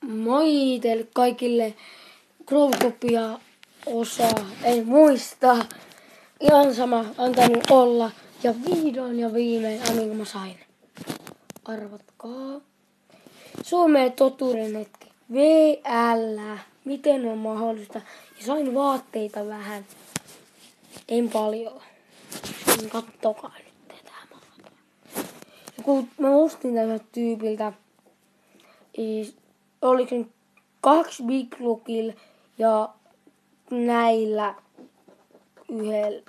Moi teille kaikille. Growtopia osaa, en muista. Ihan sama, antanut olla. Ja vihdoin ja viimein, minkä mä sain. Arvatkaa. Suomeen totuuden hetki. VL. Miten on mahdollista? Ja sain vaatteita vähän. En paljon. Kattokaa nyt tätä maata. Ja kun mä ostin tämän tyypiltä, oliko 2 Big Lookilla ja näillä yhdellä,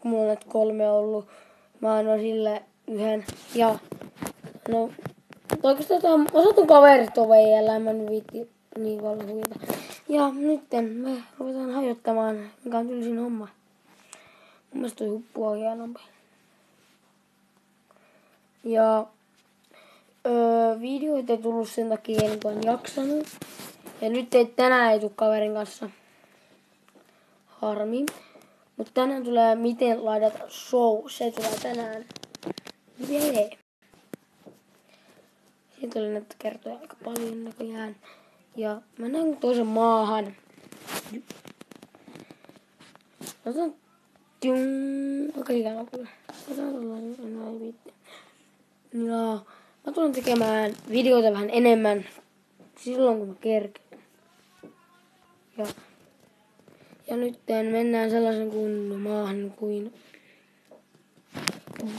kun mulla on näitä 3 ollut, mä annoin sille yhden. Ja no, oikeastaan osattu kaverit on vielä, mä nyt viitti niin paljon huita. Ja nytten me ruvetaan hajottamaan, mikä on tylsin homma. Mun mielestä toi huppu on hienompi. Ja videoita ei tullut sen takia, kun en jaksanut. Ja nyt tänään ei tule kaverin kanssa. Harmi. Mutta tänään tulee miten laidata show. Se tulee tänään. Jee. Siitä oli näitä kertoja aika paljon näköjään. Ja mä näin toisen maahan. Otan aika ikävä kyllä. Ja mä tulen tekemään videoita vähän enemmän silloin kun mä kerkeen. Ja nyt mennään sellaisen kunnon maahan kuin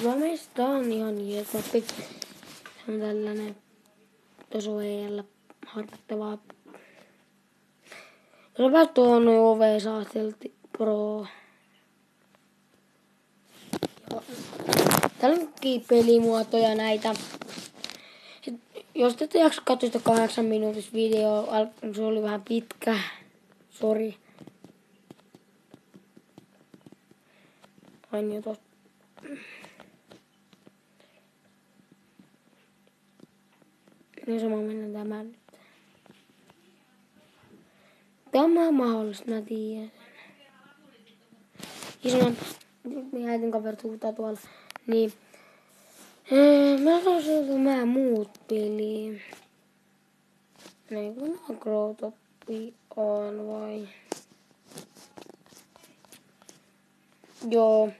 Ramesta on ihan jees. Se on tällainen tosoeella harjoittavaa. Se on vähän tuonut OV saatelti Pro. Täällä on pelimuotoja näitä. Jos te jaksa katsoa sitä 8 minuutista videoa, se oli vähän pitkä. Sori. Aina tosta. Niin sama mennään tämän nyt. Tämä on mahdollista, mä tiedän. Isomman, minä äitin kaverit huutaa tuolla. Niin. Mä sanoisin, mä muut peliin. Niin kun on Growtopia on vai? Joo.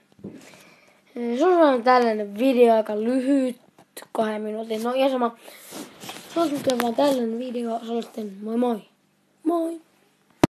Se on vaan tällainen video, aika lyhyt. 2 minuutin. No ihan sama. Se on sitten vaan tällainen video. Se on sitten moi moi. Moi.